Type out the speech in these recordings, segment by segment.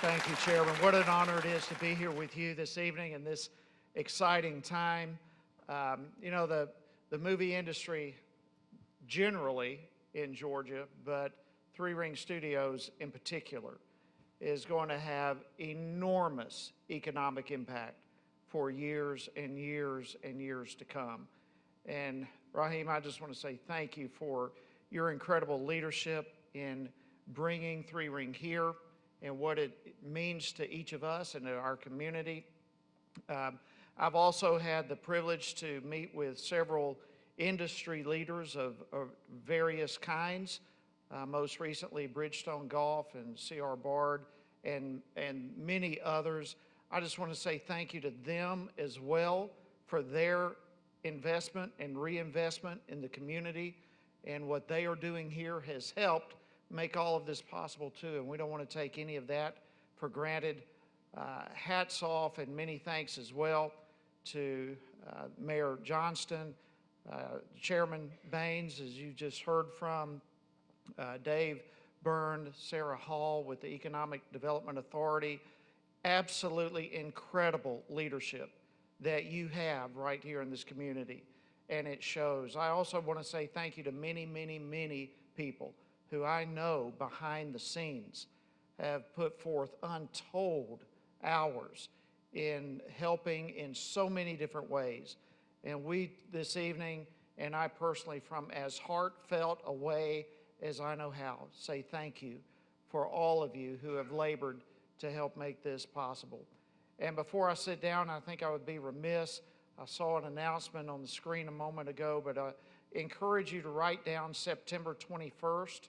Thank you, Chairman. What an honor it is to be here with you this evening in this exciting time. The movie industry generally in Georgia, but Three Ring Studios in particular, is going to have enormous economic impact for years and years and years to come. And Raheem, I just want to say thank you for your incredible leadership in bringing Three Ring here and what it means to each of us and to our community. I've also had the privilege to meet with several industry leaders of various kinds, most recently Bridgestone Golf and C.R. Bard and many others. I just want to say thank you to them as well for their investment and reinvestment in the community, and what they are doing here has helped make all of this possible too, and we don't want to take any of that for granted. Hats off and many thanks as well to Mayor Johnston, Chairman Baines, as you just heard from, Dave Byrne, Sarah Hall with the Economic Development Authority. Absolutely incredible leadership that you have right here in this community, and it shows. I also want to say thank you to many, many, many people who I know behind the scenes have put forth untold hours in helping in so many different ways. And we this evening, and I personally, from as heartfelt a way as I know how, say thank you for all of you who have labored to help make this possible. And before I sit down, I think I would be remiss. I saw an announcement on the screen a moment ago, but I encourage you to write down September 21st.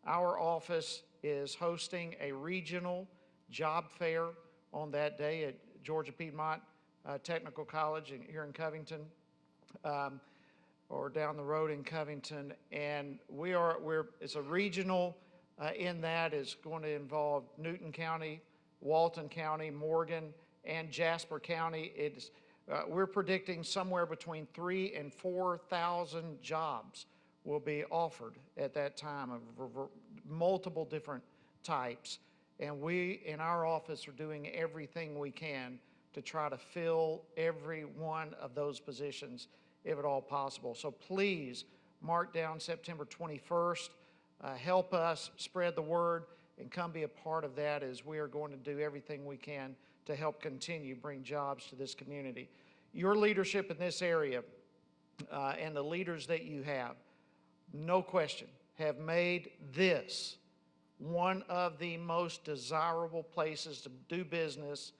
Our office is hosting a regional job fair on that day at Georgia Piedmont Technical College here in Covington, or down the road in Covington. And it's a regional in that is going to involve Newton County, Walton County, Morgan, and Jasper County. We're predicting somewhere between 3,000 and 4,000 jobs will be offered at that time of multiple different types. And we in our office are doing everything we can to try to fill every one of those positions if at all possible. So please mark down September 21st. Help us spread the word and come be a part of that, as we are going to do everything we can to help continue bring jobs to this community. Your leadership in this area and the leaders that you have, no question, have made this one of the most desirable places to do business,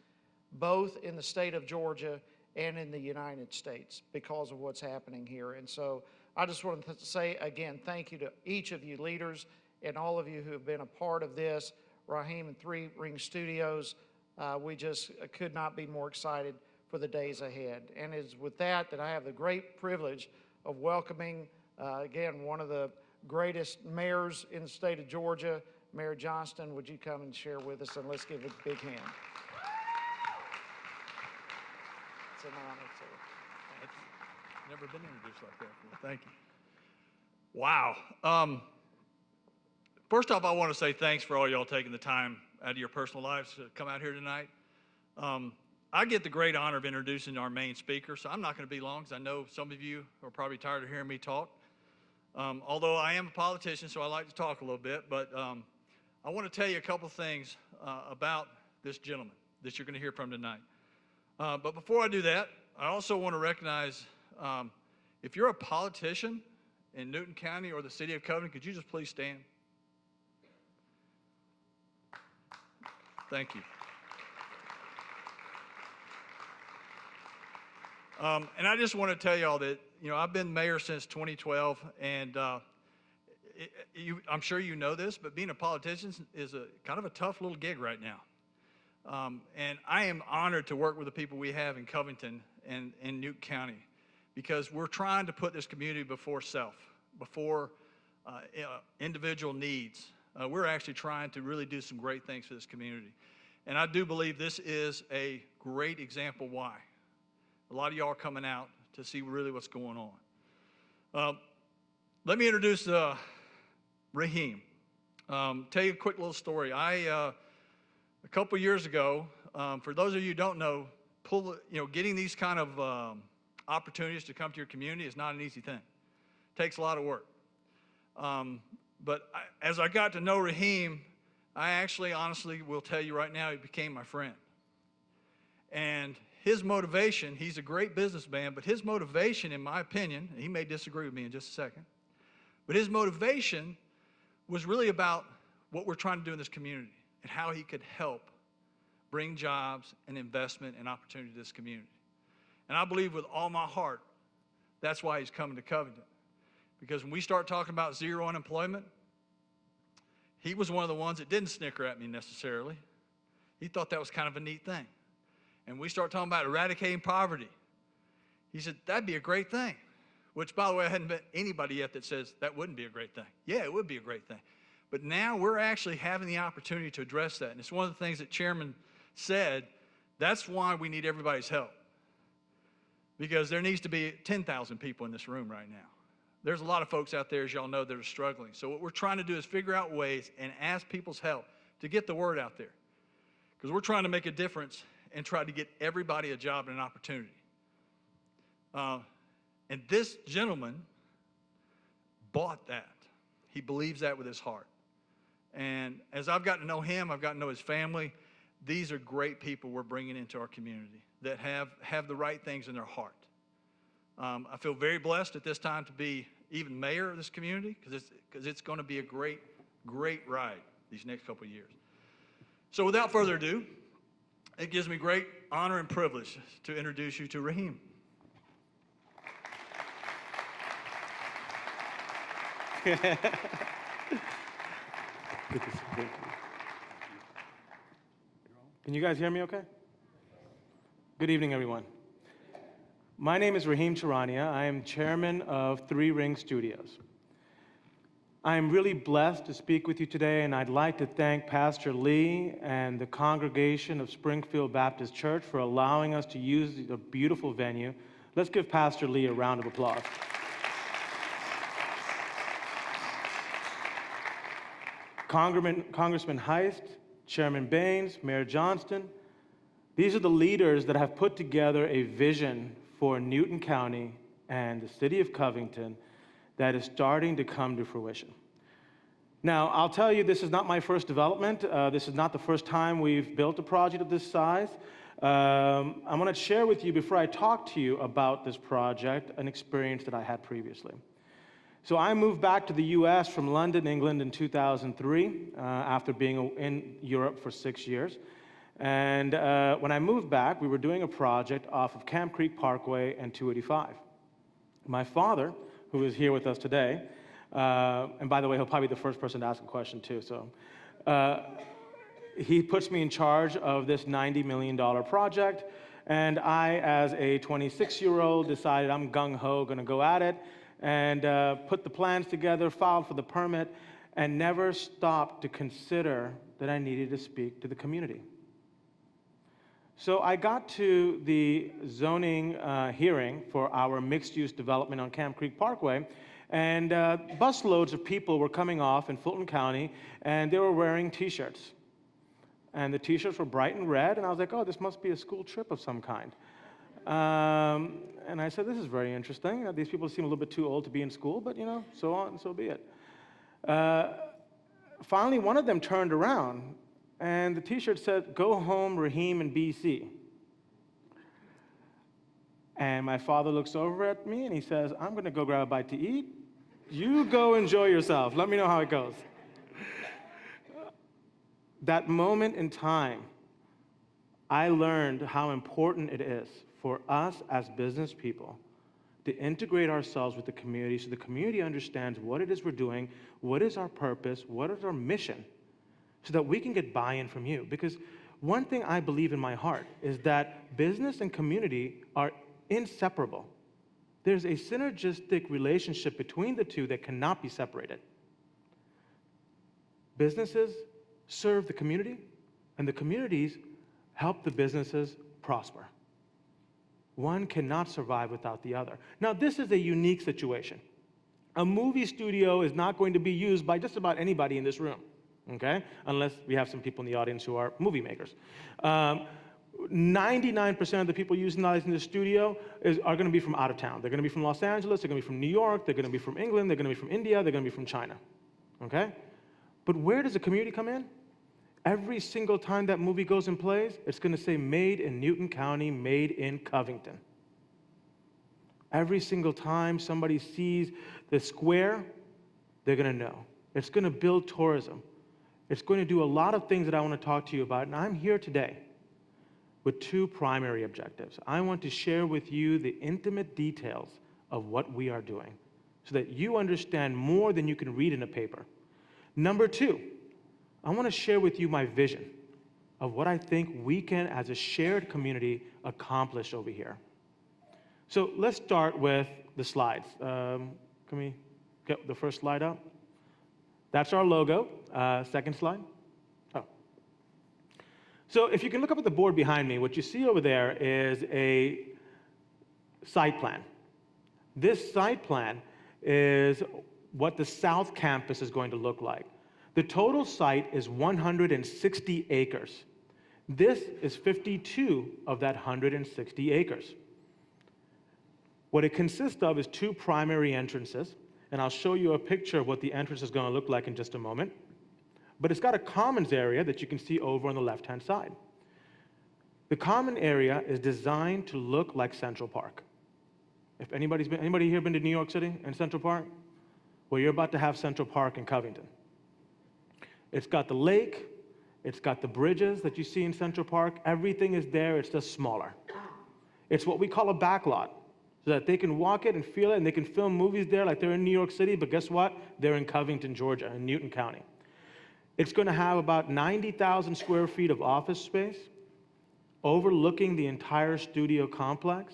both in the state of Georgia and in the United States, because of what's happening here. And so I just want to say again, thank you to each of you leaders and all of you who have been a part of this. Raheem and Three Ring Studios, we just could not be more excited for the days ahead. And it's with that I have the great privilege of welcoming, again, one of the greatest mayors in the state of Georgia, Mayor Johnston. Would you come and share with us, and let's give a big hand. It's an honor, sir. Thank you. Never been introduced like that before. Thank you. Wow. First off, I want to say thanks for all y'all taking the time out of your personal lives to come out here tonight. I get the great honor of introducing our main speaker, so I'm not going to be long, because I know some of you are probably tired of hearing me talk. Although I am a politician, so I like to talk a little bit, but I want to tell you a couple things about this gentleman that you're going to hear from tonight. But before I do that, I also want to recognize, if you're a politician in Newton County or the city of Covington, could you just please stand? Thank you. And I just want to tell y'all that, I've been mayor since 2012, and I'm sure you know this, but being a politician is a kind of a tough little gig right now. And I am honored to work with the people we have in Covington and in Newton County, because we're trying to put this community before self, before individual needs. We're actually trying to really do some great things for this community. And I do believe this is a great example why. A lot of y'all are coming out to see really what's going on. Let me introduce Raheem. Tell you a quick little story. A couple years ago, for those of you who don't know, getting these kind of opportunities to come to your community is not an easy thing. It takes a lot of work. As I got to know Raheem, I actually honestly will tell you right now, he became my friend. And his motivation, he's a great businessman, but his motivation, in my opinion, and he may disagree with me in just a second, but his motivation was really about what we're trying to do in this community and how he could help bring jobs and investment and opportunity to this community. And I believe with all my heart, that's why he's coming to Covington. Because when we start talking about zero unemployment, he was one of the ones that didn't snicker at me necessarily. He thought that was kind of a neat thing. And we start talking about eradicating poverty. He said, that'd be a great thing. Which, by the way, I hadn't met anybody yet that says that wouldn't be a great thing. Yeah, it would be a great thing. But now we're actually having the opportunity to address that. And it's one of the things that Chairman said, that's why we need everybody's help. Because there needs to be 10,000 people in this room right now. There's a lot of folks out there, as y'all know, that are struggling. So what we're trying to do is figure out ways and ask people's help to get the word out there. Because we're trying to make a difference and try to get everybody a job and an opportunity. And this gentleman bought that. He believes that with his heart. And as I've gotten to know him, I've gotten to know his family. These are great people we're bringing into our community that have the right things in their heart. I feel very blessed at this time to be even mayor of this community because it's going to be a great, great ride these next couple of years. So without further ado, it gives me great honor and privilege to introduce you to Raheem. Good to see you. Can you guys hear me okay? Good evening, everyone. My name is Raheem Charania. I am chairman of Three Ring Studios. I am really blessed to speak with you today, and I'd like to thank Pastor Lee and the congregation of Springfield Baptist Church for allowing us to use the beautiful venue. Let's give Pastor Lee a round of applause. Congressman Heist, Chairman Baines, Mayor Johnston, these are the leaders that have put together a vision for Newton County and the city of Covington that is starting to come to fruition. Now, I'll tell you, this is not my first development. This is not the first time we've built a project of this size. I want to share with you, before I talk to you about this project, an experience that I had previously. So I moved back to the U.S. from London, England in 2003, after being in Europe for 6 years. And when I moved back, we were doing a project off of Camp Creek Parkway and 285. My father, who is here with us today, and by the way, he'll probably be the first person to ask a question too, so he puts me in charge of this $90 million project, and I, as a 26-year-old, decided I'm gung-ho, gonna go at it, and put the plans together, filed for the permit, and never stopped to consider that I needed to speak to the community. So I got to the zoning hearing for our mixed-use development on Camp Creek Parkway, and busloads of people were coming off in Fulton County, and they were wearing T-shirts. And the T-shirts were bright and red, and I was like, oh, this must be a school trip of some kind. And I said, this is very interesting. These people seem a little bit too old to be in school, but so on and so be it. Finally, one of them turned around, and the T-shirt said, go home, Raheem, in BC. And my father looks over at me, and he says, I'm going to go grab a bite to eat. You go enjoy yourself. Let me know how it goes. That moment in time, I learned how important it is for us as business people to integrate ourselves with the community so the community understands what it is we're doing, what is our purpose, what is our mission, so that we can get buy-in from you. Because one thing I believe in my heart is that business and community are inseparable. There's a synergistic relationship between the two that cannot be separated. Businesses serve the community, and the communities help the businesses prosper. One cannot survive without the other. Now, this is a unique situation. A movie studio is not going to be used by just about anybody in this room. okay? Unless we have some people in the audience who are movie makers. 99% of the people utilizing the studio are going to be from out of town. They're going to be from Los Angeles, they're going to be from New York, they're going to be from England, they're going to be from India, they're going to be from China, okay? But where does the community come in? Every single time that movie goes and plays, it's going to say made in Newton County, made in Covington. Every single time somebody sees the square, they're going to know. It's going to build tourism. It's going to do a lot of things that I want to talk to you about, and I'm here today with two primary objectives. I want to share with you the intimate details of what we are doing so that you understand more than you can read in a paper. Number two, I want to share with you my vision of what I think we can, as a shared community, accomplish over here. So let's start with the slides. Can we get the first slide up? That's our logo. Second slide. Oh. So if you can look up at the board behind me, what you see over there is a site plan. This site plan is what the South Campus is going to look like. The total site is 160 acres. This is 52 of that 160 acres. What it consists of is two primary entrances, and I'll show you a picture of what the entrance is going to look like in just a moment. But it's got a commons area that you can see over on the left-hand side. The common area is designed to look like Central Park. If anybody here been to New York City and Central Park? Well, you're about to have Central Park in Covington. It's got the lake, it's got the bridges that you see in Central Park. Everything is there, it's just smaller. It's what we call a backlot, so that they can walk it and feel it, and they can film movies there like they're in New York City, but guess what? They're in Covington, Georgia, in Newton County. It's going to have about 90,000 square feet of office space, overlooking the entire studio complex,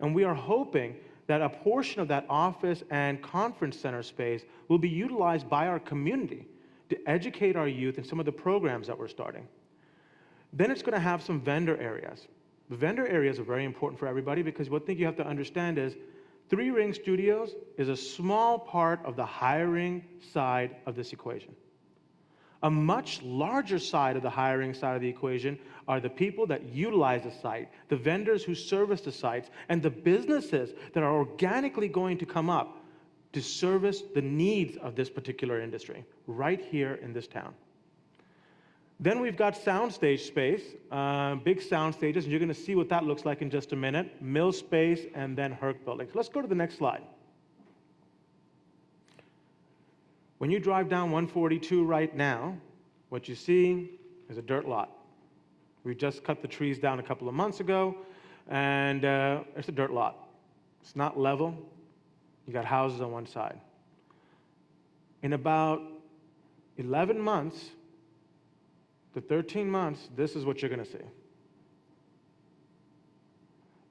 and we are hoping that a portion of that office and conference center space will be utilized by our community to educate our youth in some of the programs that we're starting. Then it's going to have some vendor areas. The vendor areas are very important for everybody because one thing you have to understand is Three Ring Studios is a small part of the hiring side of this equation. A much larger side of the hiring side of the equation are the people that utilize the site, the vendors who service the sites, and the businesses that are organically going to come up to service the needs of this particular industry right here in this town. Then we've got soundstage space, big sound stages, and you're going to see what that looks like in just a minute. Mill space, and then Herc buildings. Let's go to the next slide. When you drive down 142 right now, what you see is a dirt lot. We just cut the trees down a couple of months ago, and it's a dirt lot. It's not level. You got houses on one side. In about 11 months to 13 months, this is what you're going to see.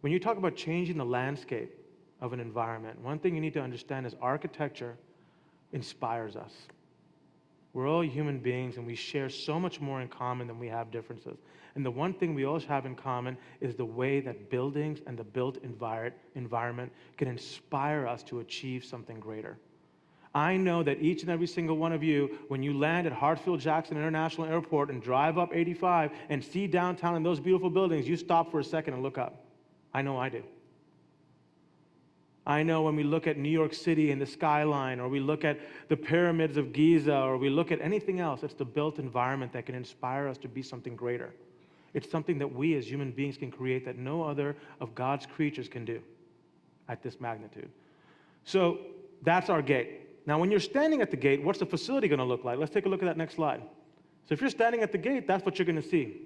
When you talk about changing the landscape of an environment, one thing you need to understand is architecture inspires us. We're all human beings, and we share so much more in common than we have differences. And the one thing we all have in common is the way that buildings and the built environment can inspire us to achieve something greater. I know that each and every single one of you, when you land at Hartsfield-Jackson International Airport and drive up 85 and see downtown and those beautiful buildings, you stop for a second and look up. I know I do. I know when we look at New York City and the skyline, or we look at the pyramids of Giza, or we look at anything else, it's the built environment that can inspire us to be something greater. It's something that we as human beings can create that no other of God's creatures can do at this magnitude. So that's our gate. Now, when you're standing at the gate, what's the facility going to look like? Let's take a look at that next slide. So if you're standing at the gate, that's what you're going to see.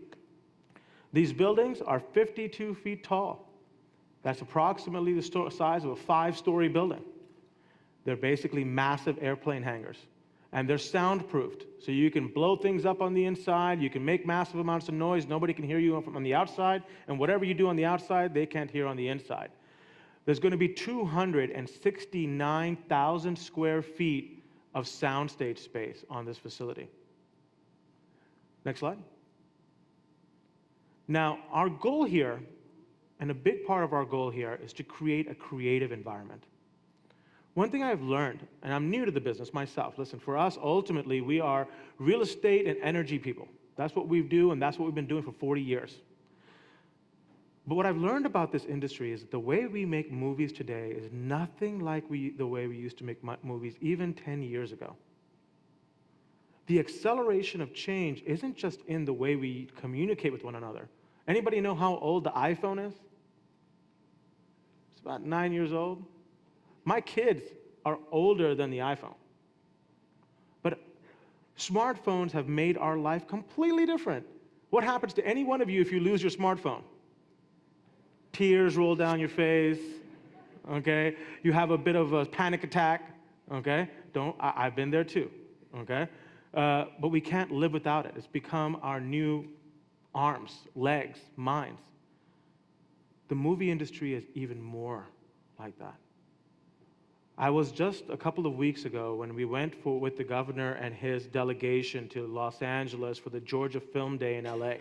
These buildings are 52 feet tall. That's approximately the size of a 5-story building. They're basically massive airplane hangars. And they're soundproofed. So you can blow things up on the inside, you can make massive amounts of noise, nobody can hear you on the outside, and whatever you do on the outside, they can't hear on the inside. There's going to be 269,000 square feet of soundstage space on this facility. Next slide. Now, our goal here, and a big part of our goal here, is to create a creative environment. One thing I've learned, and I'm new to the business myself, listen, for us, ultimately, we are real estate and energy people. That's what we do, and that's what we've been doing for 40 years. But what I've learned about this industry is that the way we make movies today is nothing like the way we used to make movies even 10 years ago. The acceleration of change isn't just in the way we communicate with one another. Anybody know how old the iPhone is? It's about 9 years old. My kids are older than the iPhone. But smartphones have made our life completely different. What happens to any one of you if you lose your smartphone? Tears roll down your face, okay? You have a bit of a panic attack, okay? I've been there too, okay? But we can't live without it. It's become our new arms, legs, minds. The movie industry is even more like that. I was just a couple of weeks ago when we went with the governor and his delegation to Los Angeles for the Georgia Film Day in LA.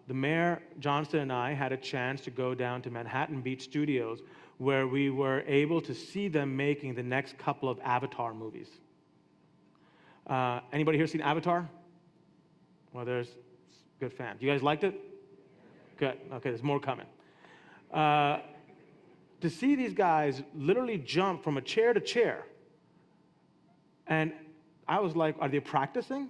The mayor, Johnston, and I had a chance to go down to Manhattan Beach Studios where we were able to see them making the next couple of Avatar movies. Anybody here seen Avatar? Well, there's a good fan. You guys liked it? Good. Okay, there's more coming. To see these guys literally jump from a chair to chair, and I was like, are they practicing? And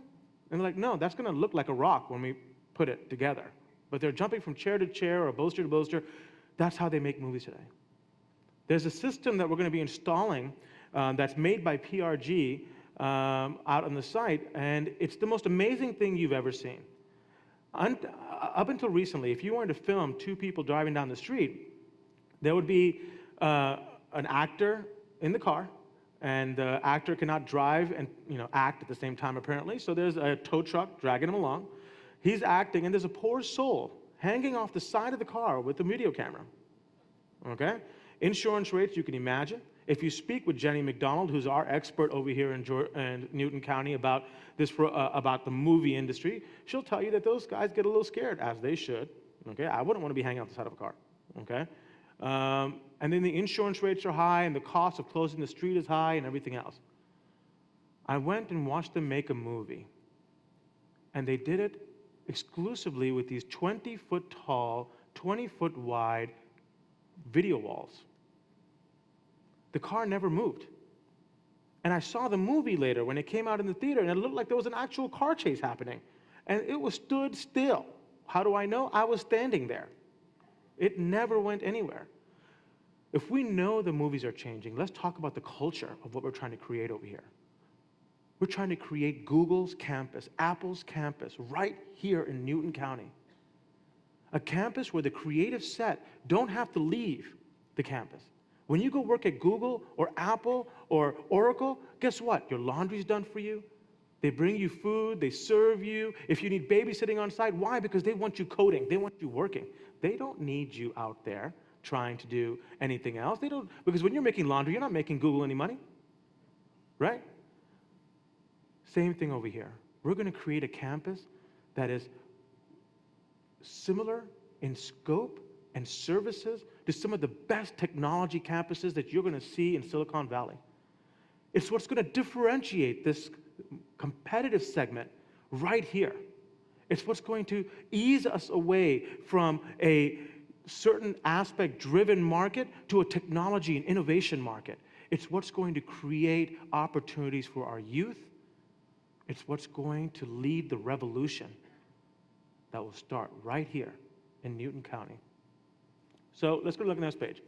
they're like, no, that's going to look like a rock when we put it together. But they're jumping from chair to chair or bolster to bolster. That's how they make movies today. There's a system that we're going to be installing that's made by PRG out on the site, and it's the most amazing thing you've ever seen. Up until recently, if you wanted to film two people driving down the street, there would be an actor in the car, and the actor cannot drive and act at the same time apparently, so there's a tow truck dragging him along. He's acting, and there's a poor soul hanging off the side of the car with a video camera, okay? Insurance rates, you can imagine. If you speak with Jenny McDonald, who's our expert over here in Newton County about the movie industry, she'll tell you that those guys get a little scared, as they should, okay? I wouldn't want to be hanging off the side of a car, okay? And then the insurance rates are high, and the cost of closing the street is high, and everything else. I went and watched them make a movie, and they did it exclusively with these 20-foot tall, 20-foot wide video walls. The car never moved. And I saw the movie later when it came out in the theater, and it looked like there was an actual car chase happening. And it was stood still. How do I know? I was standing there. It never went anywhere. If we know the movies are changing, let's talk about the culture of what we're trying to create over here. We're trying to create Google's campus, Apple's campus, right here in Newton County. A campus where the creative set don't have to leave the campus. When you go work at Google or Apple or Oracle, guess what? Your laundry's done for you. They bring you food, they serve you. If you need babysitting on site, why? Because they want you coding, they want you working. They don't need you out there trying to do anything else. They don't, because when you're making laundry, you're not making Google any money, right? Same thing over here. We're going to create a campus that is similar in scope and services to some of the best technology campuses that you're going to see in Silicon Valley. It's what's going to differentiate this competitive segment right here. It's what's going to ease us away from a certain aspect-driven market to a technology and innovation market. It's what's going to create opportunities for our youth. It's what's going to lead the revolution that will start right here in Newton County. So let's go look at the next page.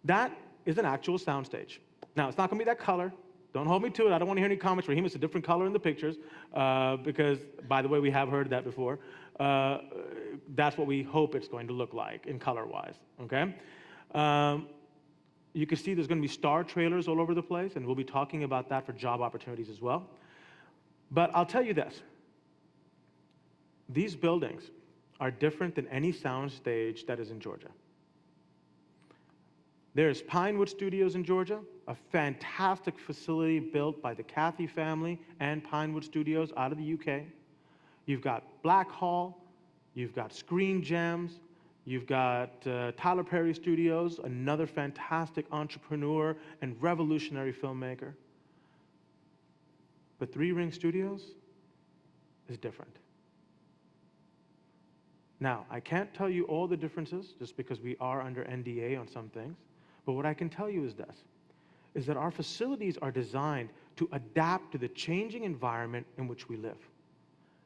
That is an actual soundstage. Now, it's not going to be that color. Don't hold me to it. I don't want to hear any comments. Raheem, it's a different color in the pictures because, by the way, we have heard that before. That's what we hope it's going to look like in color-wise, okay? You can see there's going to be star trailers all over the place, and we'll be talking about that for job opportunities as well. But I'll tell you this. These buildings are different than any soundstage that is in Georgia. There's Pinewood Studios in Georgia, a fantastic facility built by the Cathy family and Pinewood Studios out of the UK. You've got Blackhall, you've got Screen Gems, You've got Tyler Perry Studios, another fantastic entrepreneur and revolutionary filmmaker. But Three Ring Studios is different. Now, I can't tell you all the differences just because we are under NDA on some things, but what I can tell you is this, is that our facilities are designed to adapt to the changing environment in which we live.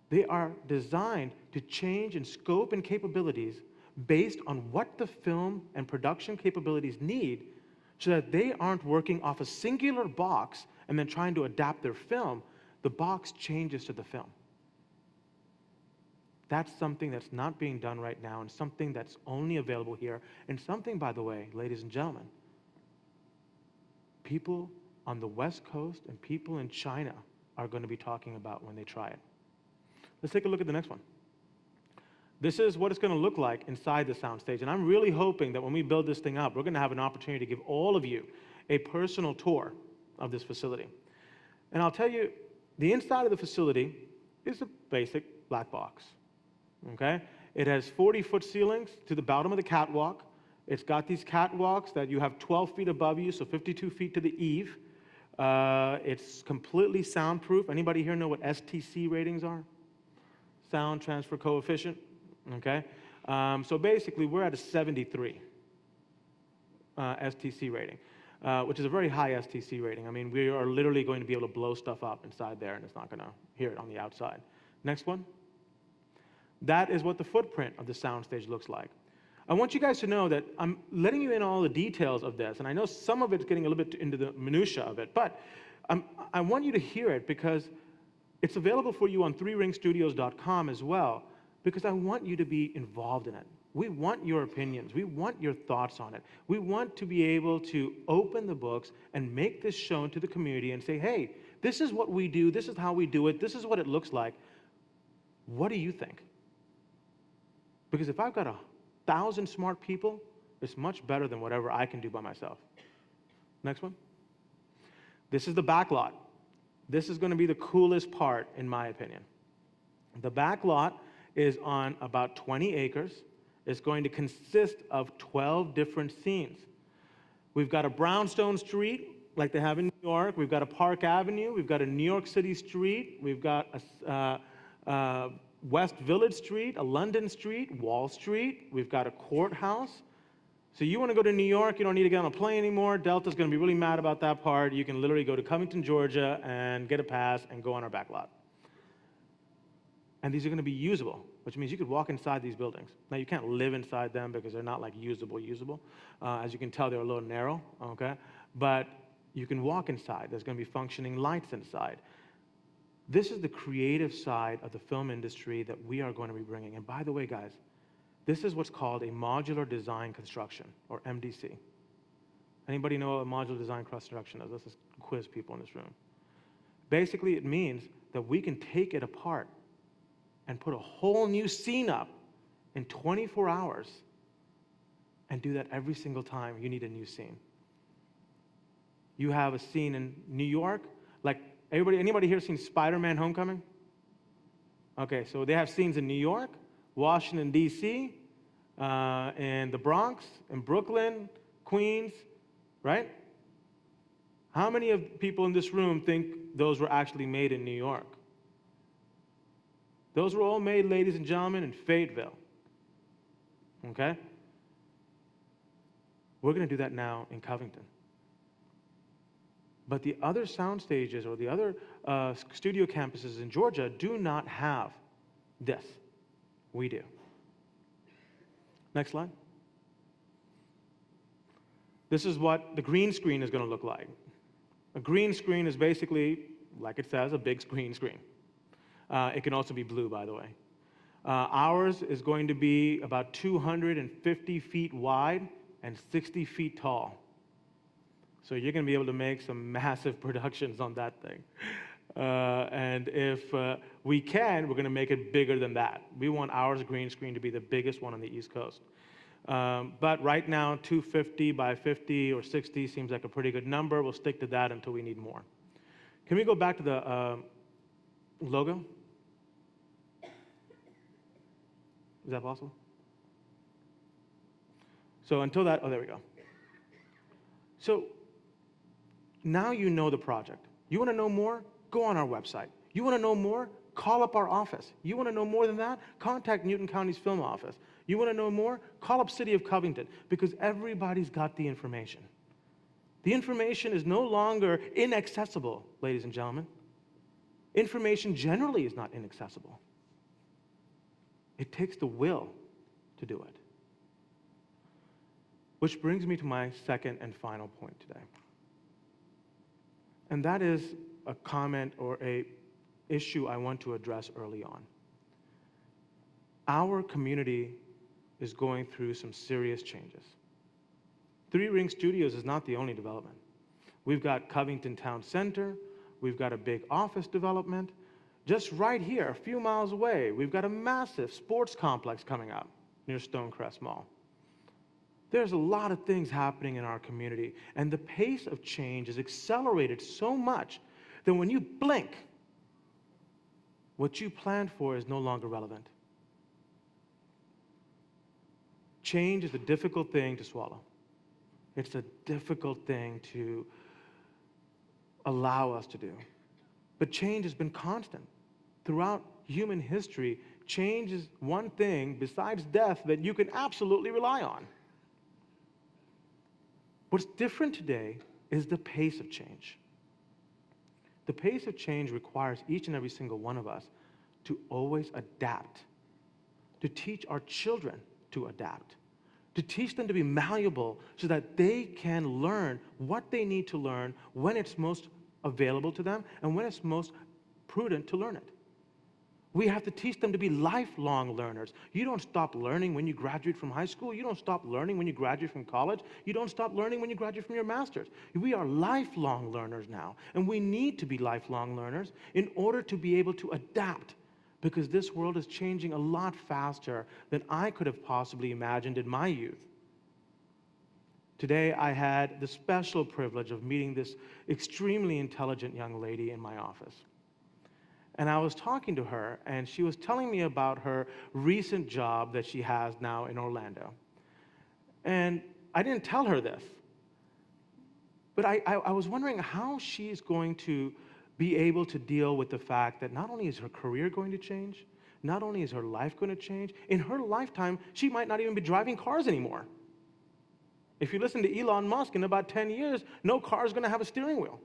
They are designed to change in scope and capabilities based on what the film and production capabilities need so that they aren't working off a singular box and then trying to adapt their film. The box changes to the film. That's something that's not being done right now and something that's only available here. And something, by the way, ladies and gentlemen, people on the West Coast and people in China are going to be talking about when they try it. Let's take a look at the next one. This is what it's going to look like inside the soundstage. And I'm really hoping that when we build this thing up, we're going to have an opportunity to give all of you a personal tour of this facility. And I'll tell you, the inside of the facility is a basic black box. Okay? It has 40-foot ceilings to the bottom of the catwalk. It's got these catwalks that you have 12 feet above you, so 52 feet to the eave. It's completely soundproof. Anybody here know what STC ratings are? Sound transfer coefficient. Okay? So basically, we're at a 73 STC rating, which is a very high STC rating. I mean, we are literally going to be able to blow stuff up inside there, and it's not going to hear it on the outside. Next one. That is what the footprint of the soundstage looks like. I want you guys to know that I'm letting you in all the details of this, and I know some of it's getting a little bit into the minutia of it, but I want you to hear it because it's available for you on threeringstudios.com as well, because I want you to be involved in it. We want your opinions. We want your thoughts on it. We want to be able to open the books and make this shown to the community and say, hey, this is what we do. This is how we do it. This is what it looks like. What do you think? Because if I've got 1,000 smart people, it's much better than whatever I can do by myself. Next one. This is the back lot. This is going to be the coolest part, in my opinion. The back lot is on about 20 acres. It's going to consist of 12 different scenes. We've got a brownstone street, like they have in New York. We've got a Park Avenue. We've got a New York City street. We've got a West Village Street, a London Street, Wall Street. We've got a courthouse. So you want to go to New York, you don't need to get on a plane anymore. Delta's going to be really mad about that part. You can literally go to Covington, Georgia, and get a pass and go on our back lot. And these are going to be usable, which means you could walk inside these buildings. Now, you can't live inside them because they're not like usable. As you can tell, they're a little narrow, okay? But you can walk inside. There's going to be functioning lights inside. This is the creative side of the film industry that we are going to be bringing. And by the way, guys, this is what's called a modular design construction, or MDC. Anybody know what a modular design construction is? Let's just quiz people in this room. Basically, it means that we can take it apart and put a whole new scene up in 24 hours and do that every single time you need a new scene. You have a scene in New York, like anybody here seen Spider-Man Homecoming? Okay, so they have scenes in New York, Washington, D.C., in the Bronx, in Brooklyn, Queens, right? How many of people in this room think those were actually made in New York? Those were all made, ladies and gentlemen, in Fayetteville, okay? We're going to do that now in Covington. But the other sound stages or the other studio campuses in Georgia do not have this. We do. Next slide. This is what the green screen is going to look like. A green screen is basically, like it says, a big green screen. It can also be blue, by the way. Ours is going to be about 250 feet wide and 60 feet tall. So you're going to be able to make some massive productions on that thing. And if we can, we're going to make it bigger than that. We want ours green screen to be the biggest one on the East Coast. But right now, 250 by 50 or 60 seems like a pretty good number. We'll stick to that until we need more. Can we go back to the logo? Is that possible? So until that, oh, there we go. So now you know the project. You want to know more? Go on our website. You want to know more? Call up our office. You want to know more than that? Contact Newton County's film office. You want to know more? Call up City of Covington, because everybody's got the information. The information is no longer inaccessible, ladies and gentlemen. Information generally is not inaccessible. It takes the will to do it. Which brings me to my second and final point today. And that is a comment or a issue I want to address early on. Our community is going through some serious changes. Three Ring Studios is not the only development. We've got Covington Town Center, we've got a big office development. Just right here, a few miles away, we've got a massive sports complex coming up near Stonecrest Mall. There's a lot of things happening in our community, and the pace of change is accelerated so much that when you blink, what you planned for is no longer relevant. Change is a difficult thing to swallow. It's a difficult thing to allow us to do. But change has been constant. Throughout human history, change is one thing besides death that you can absolutely rely on. What's different today is the pace of change. The pace of change requires each and every single one of us to always adapt, to teach our children to adapt, to teach them to be malleable so that they can learn what they need to learn when it's most available to them and when it's most prudent to learn it. We have to teach them to be lifelong learners. You don't stop learning when you graduate from high school. You don't stop learning when you graduate from college. You don't stop learning when you graduate from your master's. We are lifelong learners now, and we need to be lifelong learners in order to be able to adapt, because this world is changing a lot faster than I could have possibly imagined in my youth. Today, I had the special privilege of meeting this extremely intelligent young lady in my office. And I was talking to her, and she was telling me about her recent job that she has now in Orlando. And I didn't tell her this, but I was wondering how she's going to be able to deal with the fact that not only is her career going to change, not only is her life going to change, in her lifetime, she might not even be driving cars anymore. If you listen to Elon Musk, in about 10 years, no car is going to have a steering wheel.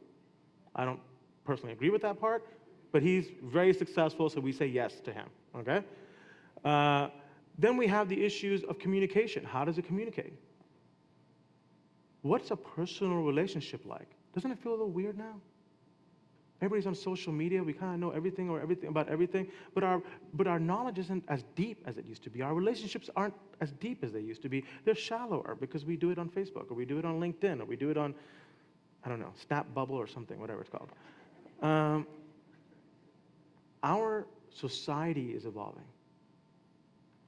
I don't personally agree with that part, but he's very successful, so we say yes to him, okay? Then we have the issues of communication. How does it communicate? What's a personal relationship like? Doesn't it feel a little weird now? Everybody's on social media. We kind of know everything about everything, but our knowledge isn't as deep as it used to be. Our relationships aren't as deep as they used to be. They're shallower because we do it on Facebook, or we do it on LinkedIn, or we do it on, I don't know, Snap Bubble or something, whatever it's called. Our society is evolving.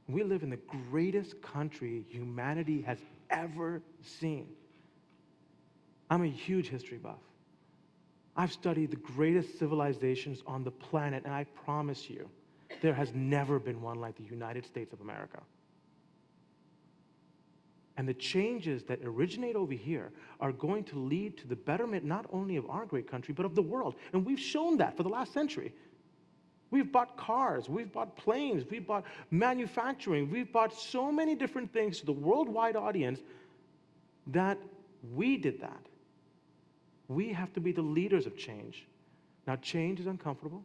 We live in the greatest country humanity has ever seen. I'm a huge history buff. I've studied the greatest civilizations on the planet, and I promise you, there has never been one like the United States of America. And the changes that originate over here are going to lead to the betterment not only of our great country, but of the world. And we've shown that for the last century. We've bought cars, we've bought planes, we've bought manufacturing, we've bought so many different things to the worldwide audience that we did that. We have to be the leaders of change. Now, change is uncomfortable.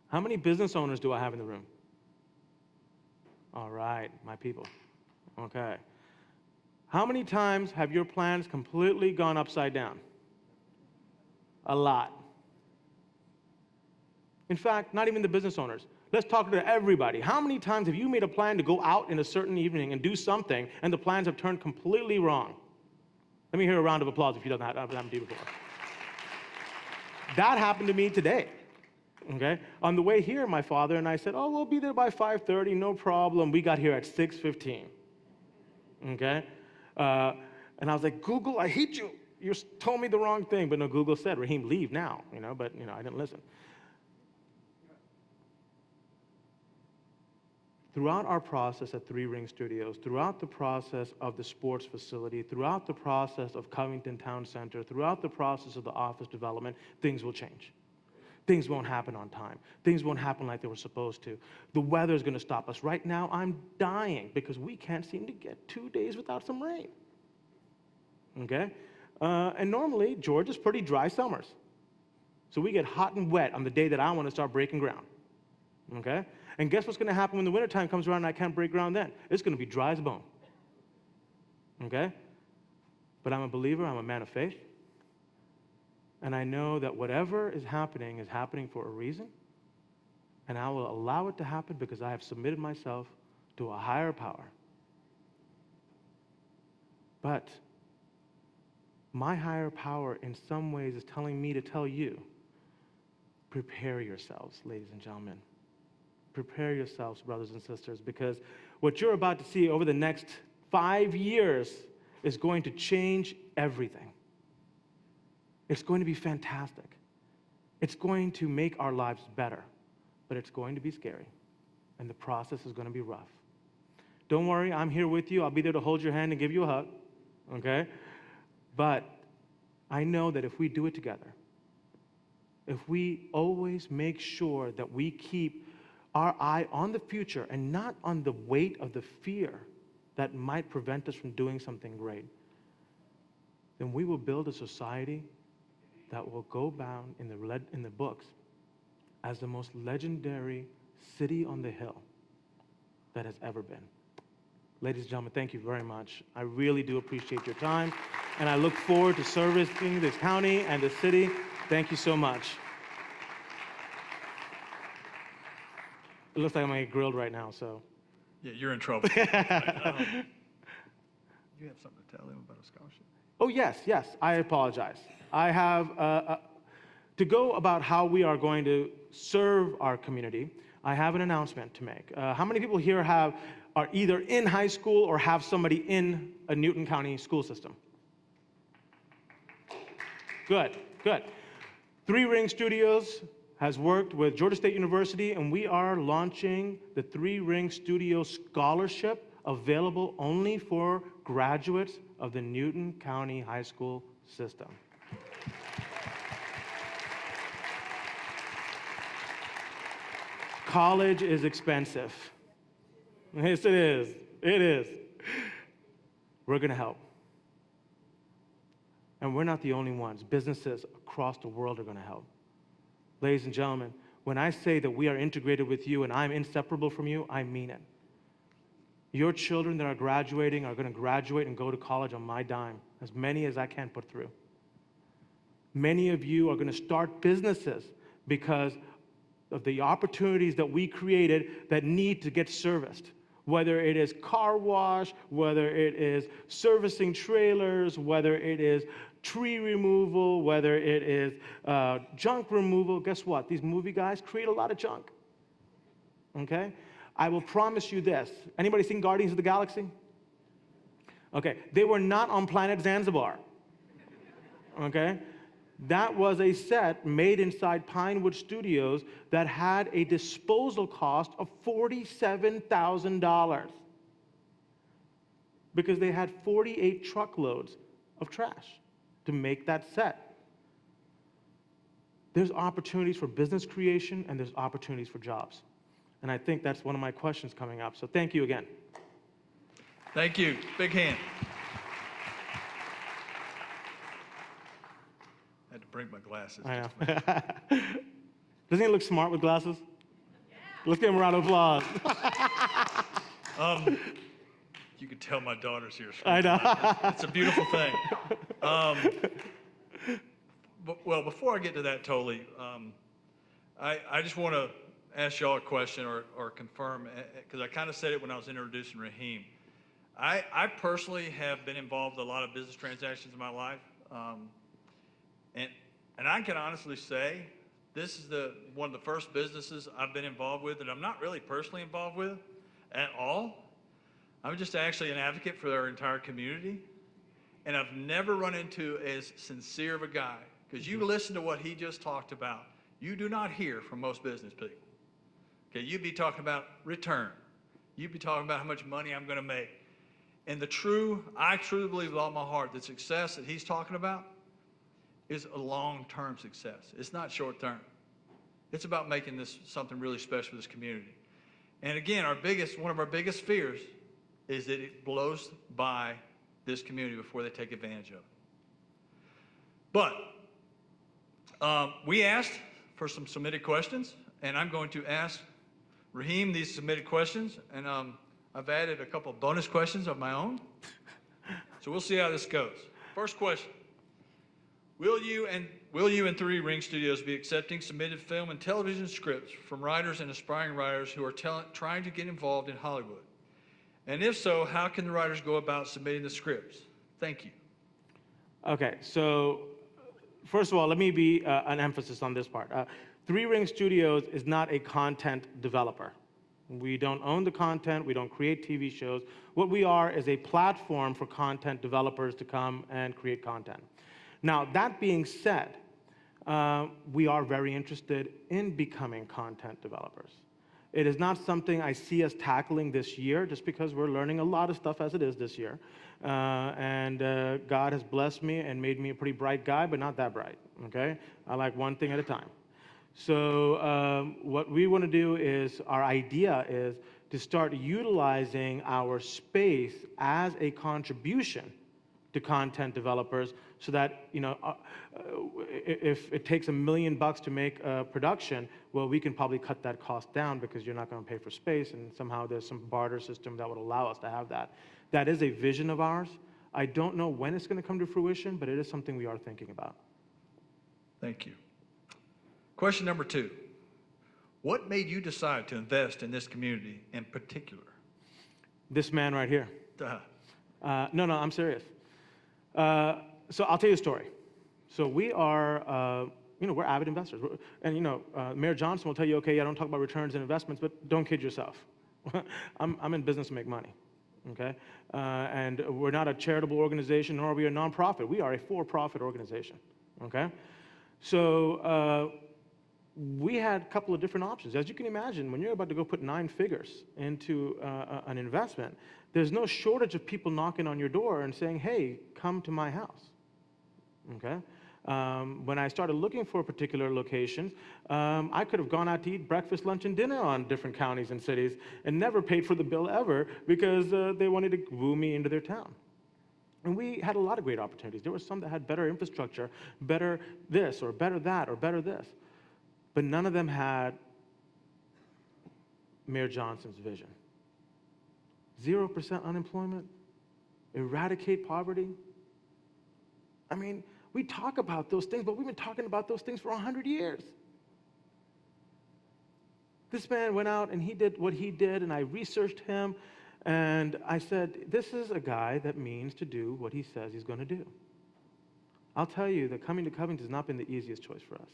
How many business owners do I have in the room? All right, my people. Okay. How many times have your plans completely gone upside down? A lot. In fact, not even the business owners. Let's talk to everybody. How many times have you made a plan to go out in a certain evening and do something, and the plans have turned completely wrong? Let me hear a round of applause if you don't have that happened to you before. That happened to me today. Okay? On the way here, my father and I said, oh, we'll be there by 5:30, no problem. We got here at 6:15. Okay? And I was like, Google, I hate you. You told me the wrong thing. But no, Google said, Raheem, leave now. But I didn't listen. throughout our process at Three Ring Studios, throughout the process of the sports facility, throughout the process of Covington Town Center, throughout the process of the office development, things will change. Things won't happen on time. Things won't happen like they were supposed to. The weather is going to stop us. Right now, I'm dying because we can't seem to get 2 days without some rain. Okay? And normally, Georgia's pretty dry summers. So we get hot and wet on the day that I want to start breaking ground. Okay? And guess what's going to happen when the wintertime comes around and I can't break ground then? It's going to be dry as a bone. Okay? But I'm a believer, I'm a man of faith. And I know that whatever is happening for a reason. And I will allow it to happen because I have submitted myself to a higher power. But my higher power in some ways is telling me to tell you, prepare yourselves, ladies and gentlemen. Prepare yourselves, brothers and sisters, because what you're about to see over the next 5 years is going to change everything. It's going to be fantastic. It's going to make our lives better, but it's going to be scary, and the process is going to be rough. Don't worry, I'm here with you. I'll be there to hold your hand and give you a hug, okay? But I know that if we do it together, if we always make sure that we keep our eye on the future and not on the weight of the fear that might prevent us from doing something great, then we will build a society that will go down in the books as the most legendary city on the hill that has ever been. Ladies and gentlemen, thank you very much. I really do appreciate your time, and I look forward to servicing this county and the city. Thank you so much. It looks like I'm going to get grilled right now, so. Yeah, you're in trouble. You have something to tell them about a scholarship? Oh, yes, I apologize. I have, to go about how we are going to serve our community, I have an announcement to make. How many people here are either in high school or have somebody in a Newton County school system? Good. Three Ring Studios has worked with Georgia State University, and we are launching the Three Ring Studio Scholarship, available only for graduates of the Newton County High School system. College is expensive. Yes, it is. It is. We're going to help. And we're not the only ones. Businesses across the world are going to help. Ladies and gentlemen, when I say that we are integrated with you and I'm inseparable from you, I mean it. Your children that are graduating are going to graduate and go to college on my dime, as many as I can put through. Many of you are going to start businesses because of the opportunities that we created that need to get serviced. Whether it is car wash, whether it is servicing trailers, whether it is tree removal, whether it is junk removal. Guess what? These movie guys create a lot of junk. Okay? I will promise you this. Anybody seen Guardians of the Galaxy? Okay. They were not on planet Zanzibar. Okay? That was a set made inside Pinewood Studios that had a disposal cost of $47,000 because they had 48 truckloads of trash to make that set. There's opportunities for business creation and there's opportunities for jobs. And I think that's one of my questions coming up. So thank you again. Thank you. Big hand. I had to bring my glasses. I know. Doesn't he look smart with glasses? Yeah. Let's give him a round of applause. You can tell my daughter's here. I know. It's a beautiful thing. Well, before I get to that, totally, I just want to ask y'all a question or confirm, because I kind of said it when I was introducing Raheem. I personally have been involved in a lot of business transactions in my life. And I can honestly say this is one of the first businesses I've been involved with that I'm not really personally involved with at all. I'm just actually an advocate for our entire community. And I've never run into as sincere of a guy, because you listen to what he just talked about, you do not hear from most business people. Okay, you'd be talking about return. You'd be talking about how much money I'm going to make. And I truly believe with all my heart that success that he's talking about is a long-term success. It's not short-term. It's about making this something really special for this community. And again, one of our biggest fears is that it blows by this community before they take advantage of it. But we asked for some submitted questions, and I'm going to ask Raheem these submitted questions, and I've added a couple of bonus questions of my own. So we'll see how this goes. First question. Will you and Three Ring Studios be accepting submitted film and television scripts from writers and aspiring writers who are trying to get involved in Hollywood? And if so, how can the writers go about submitting the scripts? Thank you. Okay, so first of all, let me be an emphasis on this part. Three Ring Studios is not a content developer. We don't own the content, we don't create TV shows. What we are is a platform for content developers to come and create content. Now, that being said, we are very interested in becoming content developers. It is not something I see us tackling this year, just because we're learning a lot of stuff as it is this year. God has blessed me and made me a pretty bright guy, but not that bright, okay? I like one thing at a time. So what we want to do is, our idea is to start utilizing our space as a contribution to content developers, so that, if it takes $1 million to make a production, well, we can probably cut that cost down because you're not going to pay for space, and somehow there's some barter system that would allow us to have that. That is a vision of ours. I don't know when it's going to come to fruition, but it is something we are thinking about. Thank you. Question number 2. What made you decide to invest in this community in particular? This man right here. Uh-huh. No, I'm serious. So I'll tell you a story. So we are, we're avid investors. And, Mayor Johnson will tell you, okay, I don't talk about returns and investments, but don't kid yourself. I'm in business to make money, okay? And we're not a charitable organization, nor are we a nonprofit. We are a for-profit organization, okay? So we had a couple of different options. As you can imagine, when you're about to go put 9 figures into an investment, there's no shortage of people knocking on your door and saying, hey, come to my house, okay? When I started looking for particular locations, I could have gone out to eat breakfast, lunch, and dinner on different counties and cities and never paid for the bill ever, because they wanted to woo me into their town. And we had a lot of great opportunities. There were some that had better infrastructure, better this, or better that, or better this. But none of them had Mayor Johnson's vision. 0% unemployment, eradicate poverty. I mean, we talk about those things, but we've been talking about those things for 100 years. This man went out and he did what he did, and I researched him, and I said, this is a guy that means to do what he says he's going to do. I'll tell you that coming to Covington has not been the easiest choice for us.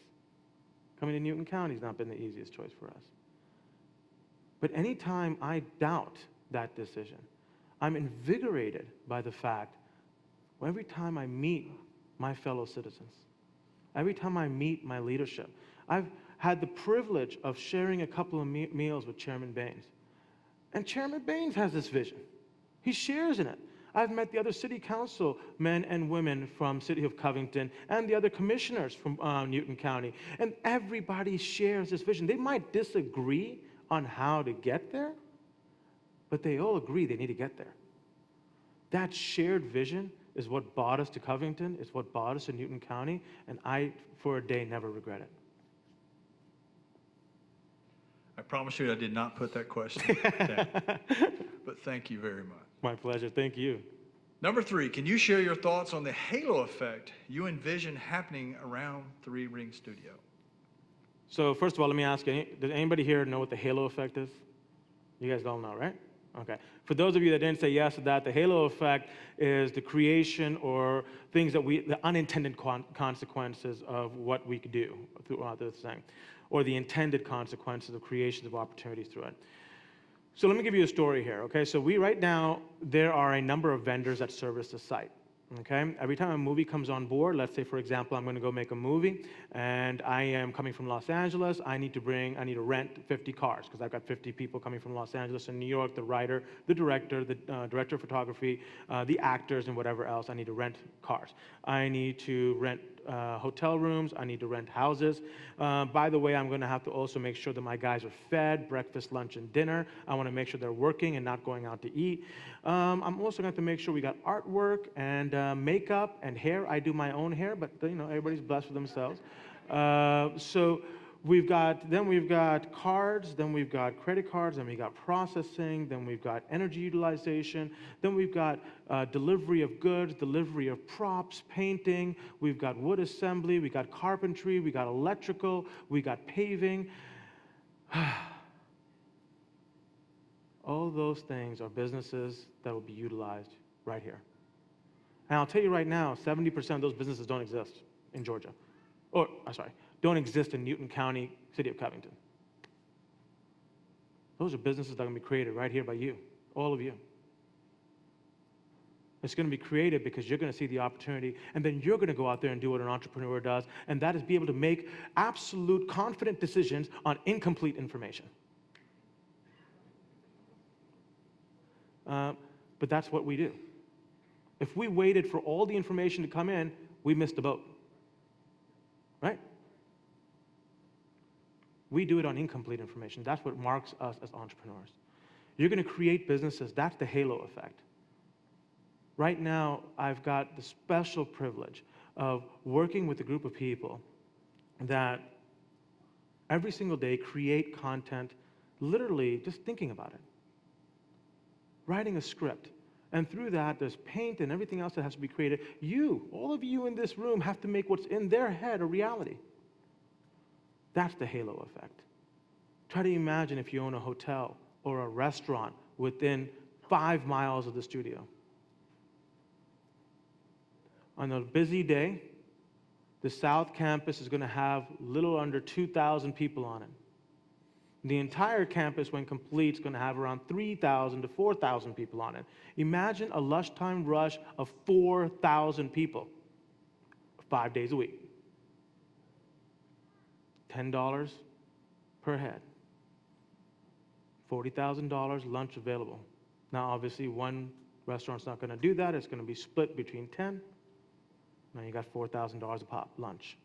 Coming to Newton County has not been the easiest choice for us. But anytime I doubt that decision, I'm invigorated by the fact, every time I meet my fellow citizens, every time I meet my leadership, I've had the privilege of sharing a couple of meals with Chairman Baines. And Chairman Baines has this vision. He shares in it. I've met the other city council men and women from City of Covington and the other commissioners from Newton County, and everybody shares this vision. They might disagree on how to get there, but they all agree they need to get there. That shared vision is what brought us to Covington, it's what brought us to Newton County, and I, for a day, never regret it. I promise you I did not put that question down, but thank you very much. My pleasure, thank you. Number 3, can you share your thoughts on the halo effect you envision happening around Three Ring Studio? So first of all, let me ask you, does anybody here know what the halo effect is? You guys all know, right? Okay. For those of you that didn't say yes to that, the halo effect is the creation or things that the unintended consequences of what we could do throughout this thing, or the intended consequences of creations of opportunities through it. So let me give you a story here, okay? So right now, there are a number of vendors that service the site, Okay? Every time a movie comes on board, let's say, for example, I'm going to go make a movie, and I am coming from Los Angeles, I need to rent 50 cars, because I've got 50 people coming from Los Angeles and New York, the writer, the director of photography, the actors, and whatever else. I need to rent cars. I need to rent hotel rooms. I need to rent houses. By the way, I'm going to have to also make sure that my guys are fed, breakfast, lunch, and dinner. I want to make sure they're working and not going out to eat. I'm also going to have to make sure we got artwork and makeup and hair. I do my own hair, but everybody's blessed for themselves. So we've got cards, then we've got credit cards, then we got processing, then we've got energy utilization, then we've got delivery of goods, delivery of props, painting, we've got wood assembly, we got carpentry, we got electrical, we got paving. All those things are businesses that will be utilized right here. And I'll tell you right now, 70% of those businesses don't exist in Georgia. Don't exist in Newton County, city of Covington. Those are businesses that are going to be created right here by you, all of you. It's going to be created because you're going to see the opportunity, and then you're going to go out there and do what an entrepreneur does, and that is be able to make absolute confident decisions on incomplete information. But that's what we do. If we waited for all the information to come in, we missed the boat. Right? We do it on incomplete information. That's what marks us as entrepreneurs. You're going to create businesses. That's the halo effect. Right now, I've got the special privilege of working with a group of people that every single day create content, literally just thinking about it. Writing a script. And through that, there's paint and everything else that has to be created. You, all of you in this room, have to make what's in their head a reality. That's the halo effect. Try to imagine if you own a hotel or a restaurant within 5 miles of the studio. On a busy day, the South Campus is going to have a little under 2,000 people on it. The entire campus, when complete, is going to have around 3,000 to 4,000 people on it. Imagine a lunchtime rush of 4,000 people, 5 days a week. $10 per head. $40,000 lunch available. Now, obviously, one restaurant's not going to do that. It's going to be split between 10. Now you got $4,000 a pop, lunch.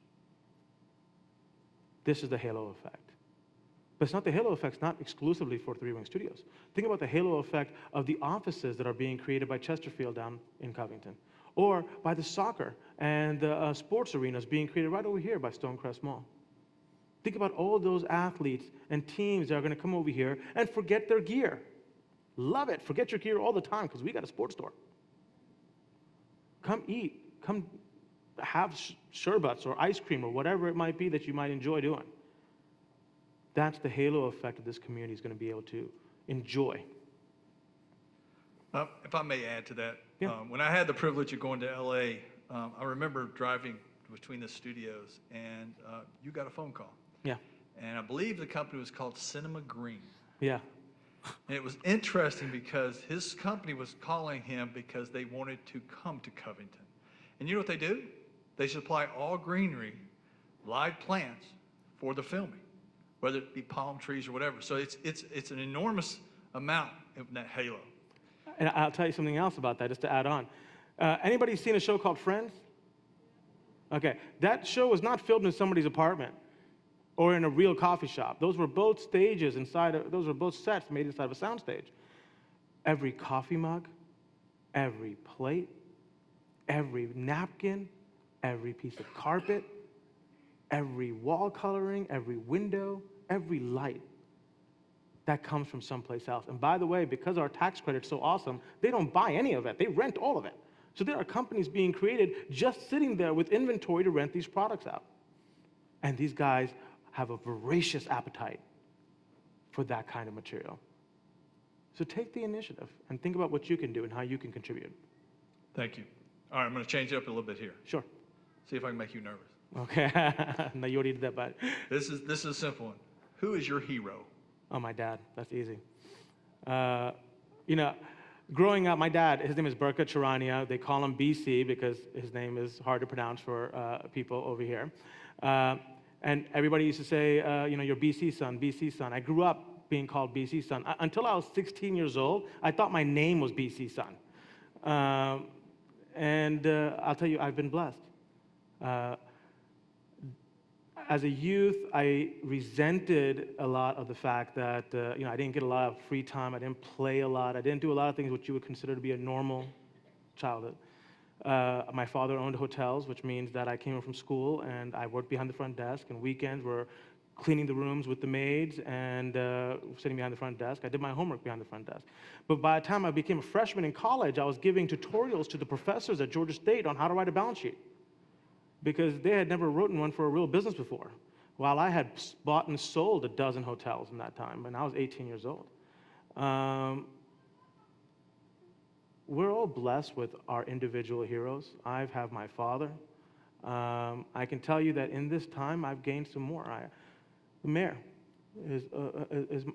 This is the halo effect. But it's not the halo effect, it's not exclusively for Three Wing Studios. Think about the halo effect of the offices that are being created by Chesterfield down in Covington, or by the soccer and the sports arenas being created right over here by Stonecrest Mall. Think about all those athletes and teams that are going to come over here and forget their gear. Love it. Forget your gear all the time because we got a sports store. Come eat. Come have sherbets or ice cream or whatever it might be that you might enjoy doing. That's the halo effect that this community is going to be able to enjoy. If I may add to that, Yeah. When I had the privilege of going to LA, I remember driving between the studios, and you got a phone call. Yeah. And I believe the company was called Cinema Green. Yeah. And it was interesting because his company was calling him because they wanted to come to Covington. And you know what they do? They supply all greenery, live plants for the filming, whether it be palm trees or whatever. So it's an enormous amount of that halo. And I'll tell you something else about that, just to add on. Anybody seen a show called Friends? Okay, that show was not filmed in somebody's apartment or in a real coffee shop. Those were both stages those were both sets made inside of a soundstage. Every coffee mug, every plate, every napkin, every piece of carpet, every wall coloring, every window, every light, that comes from someplace else. And by the way, because our tax credit's so awesome, they don't buy any of it. They rent all of it. So there are companies being created just sitting there with inventory to rent these products out. And these guys have a voracious appetite for that kind of material. So take the initiative and think about what you can do and how you can contribute. Thank you. All right, I'm going to change it up a little bit here. Sure. See if I can make you nervous. Okay. No, you already did that, bud. This is a simple one. Who is your hero? Oh, my dad. That's easy. You know, growing up, my dad, his name is Burka Charania. They call him BC because his name is hard to pronounce for people over here. And everybody used to say, you're BC son, BC son. I grew up being called BC son. Until I was 16 years old, I thought my name was BC son. And I'll tell you, I've been blessed. As a youth, I resented a lot of the fact that I didn't get a lot of free time. I didn't play a lot. I didn't do a lot of things which you would consider to be a normal childhood. My father owned hotels, which means that I came home from school and I worked behind the front desk, and weekends were cleaning the rooms with the maids and sitting behind the front desk. I did my homework behind the front desk. But by the time I became a freshman in college, I was giving tutorials to the professors at Georgia State on how to write a balance sheet, because they had never written one for a real business before, while I had bought and sold a dozen hotels in that time, and I was 18 years old. We're all blessed with our individual heroes. I have my father. I can tell you that in this time, I've gained some more. The mayor is a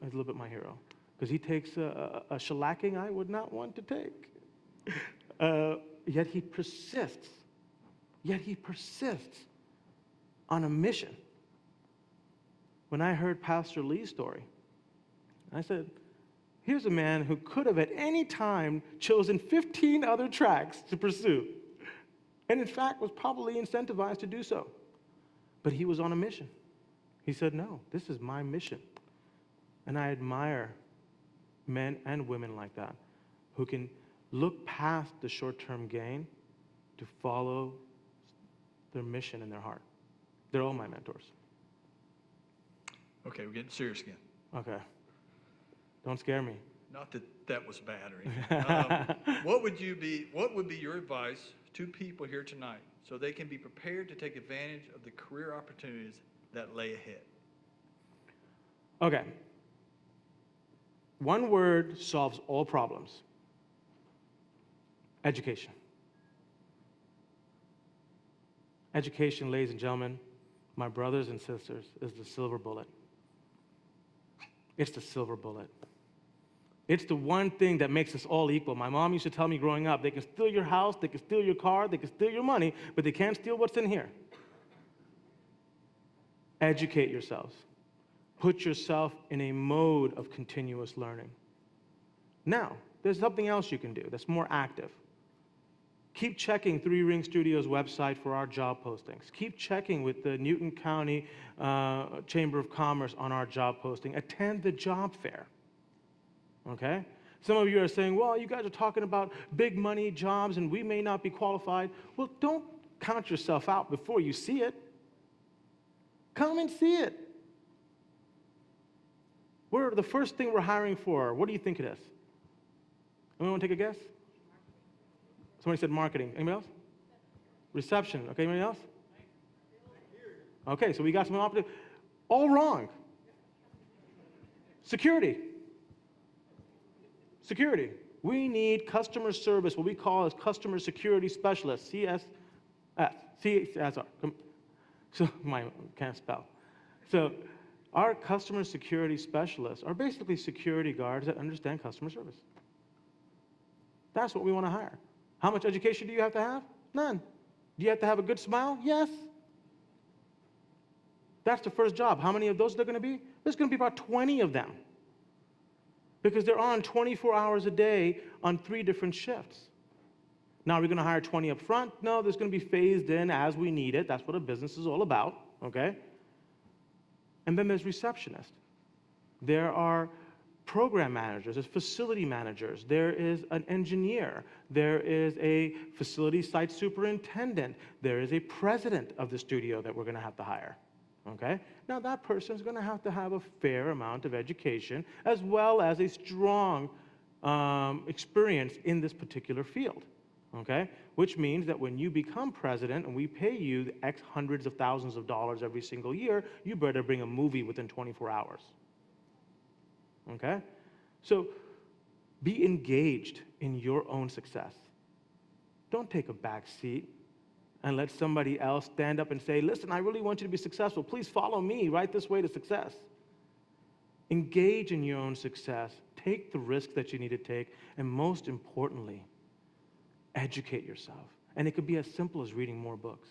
little bit my hero, because he takes a shellacking I would not want to take. Yet he persists. Yet he persists on a mission. When I heard Pastor Lee's story, I said, here's a man who could have at any time chosen 15 other tracks to pursue, and in fact was probably incentivized to do so. But he was on a mission. He said, no, this is my mission. And I admire men and women like that, who can look past the short-term gain to follow their mission in their heart. They're all my mentors. Okay, we're getting serious again. Okay. Don't scare me. Not that that was bad or anything. What would be your advice to people here tonight so they can be prepared to take advantage of the career opportunities that lay ahead? Okay. One word solves all problems. Education. Education, ladies and gentlemen, my brothers and sisters, is the silver bullet. It's the silver bullet. It's the one thing that makes us all equal. My mom used to tell me growing up, they can steal your house, they can steal your car, they can steal your money, but they can't steal what's in here. Educate yourselves. Put yourself in a mode of continuous learning. Now, there's something else you can do that's more active. Keep checking Three Ring Studios' website for our job postings. Keep checking with the Newton County Chamber of Commerce on our job posting. Attend the job fair. Okay? Some of you are saying, well, you guys are talking about big money jobs and we may not be qualified. Well, don't count yourself out before you see it. Come and see it. The first thing we're hiring for, what do you think it is? Anyone want to take a guess? Somebody said marketing. Anybody else? Reception. Okay, anybody else? Okay, so we got some opportunity. All wrong. Security. Security. We need customer service, what we call as customer security specialists, CSR. So, can't spell. So, our customer security specialists are basically security guards that understand customer service. That's what we want to hire. How much education do you have to have? None. Do you have to have a good smile? Yes. That's the first job. How many of those are there going to be? There's going to be about 20 of them, because they're on 24 hours a day on 3 different shifts. Now, are we going to hire 20 up front? No, there's going to be phased in as we need it. That's what a business is all about, okay? And then there's receptionists. There are program managers, there's facility managers, there is an engineer, there is a facility site superintendent, there is a president of the studio that we're going to have to hire, okay? Now, that person is going to have a fair amount of education as well as a strong experience in this particular field, okay? Which means that when you become president and we pay you X hundreds of thousands of dollars every single year, you better bring a movie within 24 hours. Okay? So be engaged in your own success. Don't take a back seat and let somebody else stand up and say, listen, I really want you to be successful. Please follow me right this way to success. Engage in your own success. take the risks that you need to take, and most importantly, educate yourself. And it could be as simple as reading more books,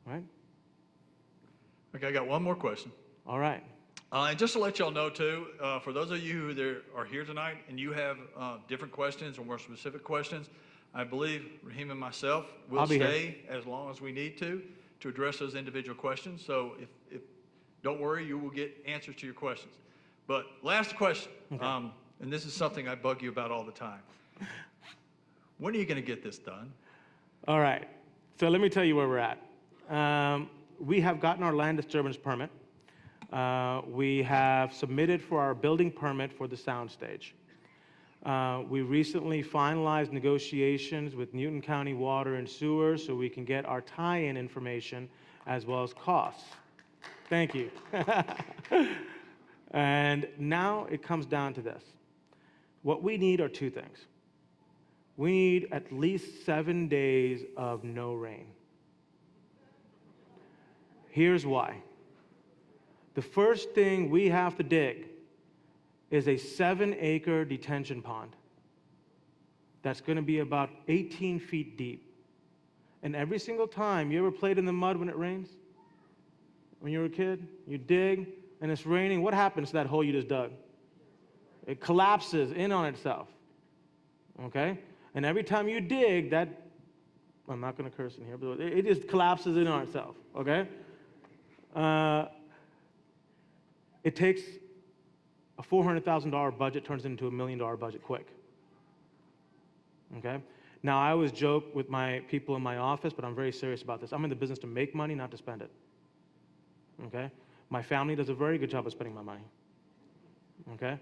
right? Okay, I got one more question. All right. And just to let y'all know too, for those of you who are here tonight and you have different questions or more specific questions, I believe Raheem and myself will I'll be stay as long as we need to address those individual questions. So if don't worry, you will get answers to your questions. But last question, Okay. and this is something I bug you about all the time. When are you going to get this done? All right. So let me tell you where we're at. We have gotten our land disturbance permit. We have submitted for our building permit for the soundstage. We recently finalized negotiations with Newton County Water and Sewer so we can get our tie-in information as well as costs. Thank you. And now it comes down to this. What we need are two things. We need at least 7 days of no rain. Here's why. The first thing we have to dig is a 7-acre detention pond that's going to be about 18 feet deep. And every single time, you ever played in the mud when it rains? When you were a kid, you dig, and it's raining, what happens to that hole you just dug? It collapses in on itself, okay? And every time you dig, I'm not going to curse in here, but it just collapses in on itself, okay? It takes a $400,000 budget, turns into a $1 million budget quick, okay? Now, I always joke with my people in my office, but I'm very serious about this. I'm in the business to make money, not to spend it, okay? My family does a very good job of spending my money, okay?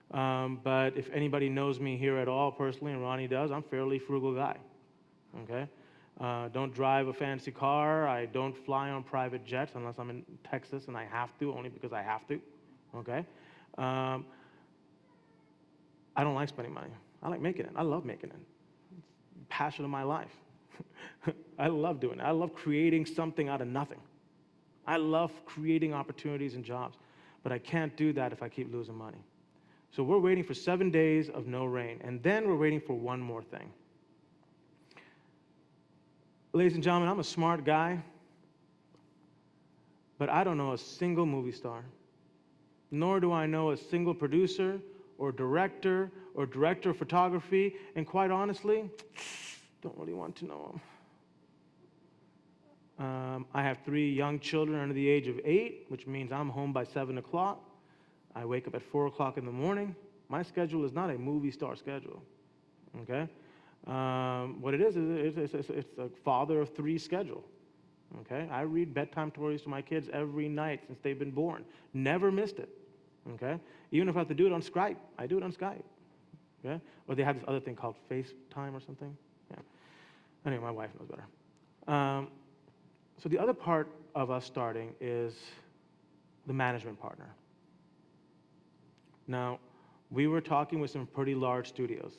But if anybody knows me here at all personally, and Ronnie does, I'm a fairly frugal guy, okay? Don't drive a fancy car. I don't fly on private jets unless I'm in Texas and I have to, only because I have to, okay? I don't like spending money. I like making it. I love making it. It's the passion of my life. I love doing it. I love creating something out of nothing. I love creating opportunities and jobs, but I can't do that if I keep losing money. So we're waiting for 7 days of no rain, and then we're waiting for one more thing. Ladies and gentlemen, I'm a smart guy, but I don't know a single movie star, nor do I know a single producer or director of photography, and quite honestly, don't really want to know them. I have 3 young children under the age of 8, which means I'm home by 7 o'clock. I wake up at 4 o'clock in the morning. My schedule is not a movie star schedule, okay? What it is it's a father of 3 schedule, okay? I read bedtime stories to my kids every night since they've been born. Never missed it, okay? Even if I have to do it on Skype, I do it on Skype, okay? Or they have this other thing called FaceTime or something, yeah. Anyway, my wife knows better. So the other part of us starting is the management partner. Now, we were talking with some pretty large studios.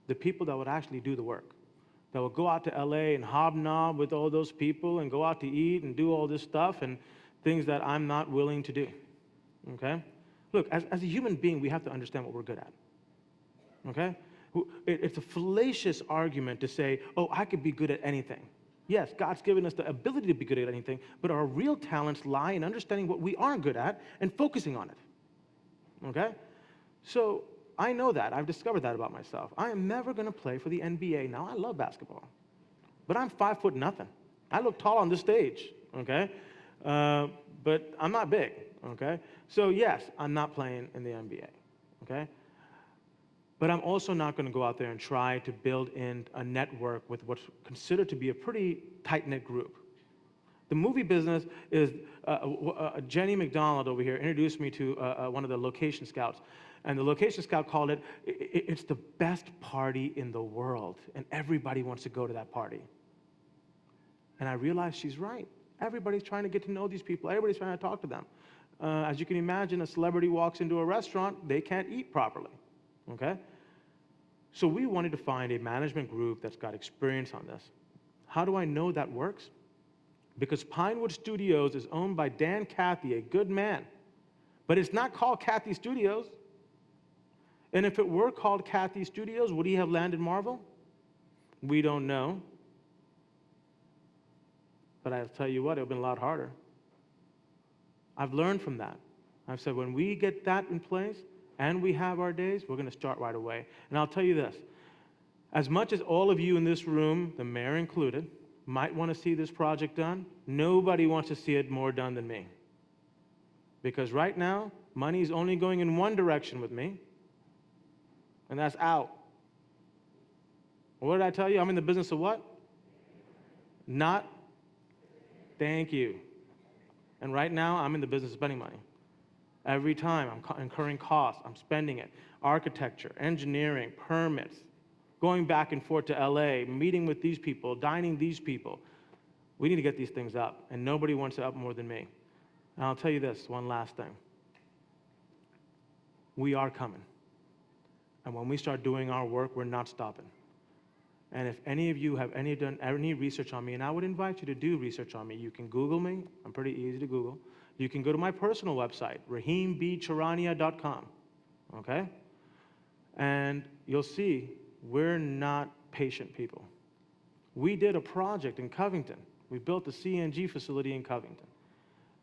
The people that would actually do the work, that would go out to LA and hobnob with all those people and go out to eat and do all this stuff and things that I'm not willing to do, okay? Look, as a human being, we have to understand what we're good at, okay? It's a fallacious argument to say, oh, I could be good at anything. Yes, God's given us the ability to be good at anything, but our real talents lie in understanding what we aren't good at and focusing on it, okay? So I know that. I've discovered that about myself. I am never going to play for the NBA. Now, I love basketball, but I'm 5'0". I look tall on this stage, okay? But I'm not big, okay? So yes, I'm not playing in the NBA, okay? But I'm also not going to go out there and try to build in a network with what's considered to be a pretty tight-knit group. The movie business is, Jenny McDonald over here introduced me to one of the location scouts. And the location scout called it, it's the best party in the world. And everybody wants to go to that party. And I realized she's right. Everybody's trying to get to know these people. Everybody's trying to talk to them. As you can imagine, a celebrity walks into a restaurant, they can't eat properly. Okay? So we wanted to find a management group that's got experience on this. How do I know that works? Because Pinewood Studios is owned by Dan Cathy, a good man. But it's not called Kathy Studios. And if it were called Kathy Studios, would he have landed Marvel? We don't know. But I'll tell you what, it would have been a lot harder. I've learned from that. I've said when we get that in place and we have our days, we're going to start right away. And I'll tell you this, as much as all of you in this room, the mayor included, might want to see this project done, nobody wants to see it more done than me. Because right now, money is only going in one direction with me, and that's out. What did I tell you? I'm in the business of what? Not. Thank you. And right now, I'm in the business of spending money. Every time I'm incurring costs, I'm spending it. Architecture, engineering, permits, going back and forth to LA, meeting with these people, dining these people. We need to get these things up, and nobody wants it up more than me. And I'll tell you this, one last thing. We are coming. And when we start doing our work, we're not stopping. And if any of you have done any research on me, and I would invite you to do research on me, you can Google me. I'm pretty easy to Google. You can go to my personal website, raheembcharania.com, okay? And you'll see we're not patient people. We did a project in Covington. We built the CNG facility in Covington.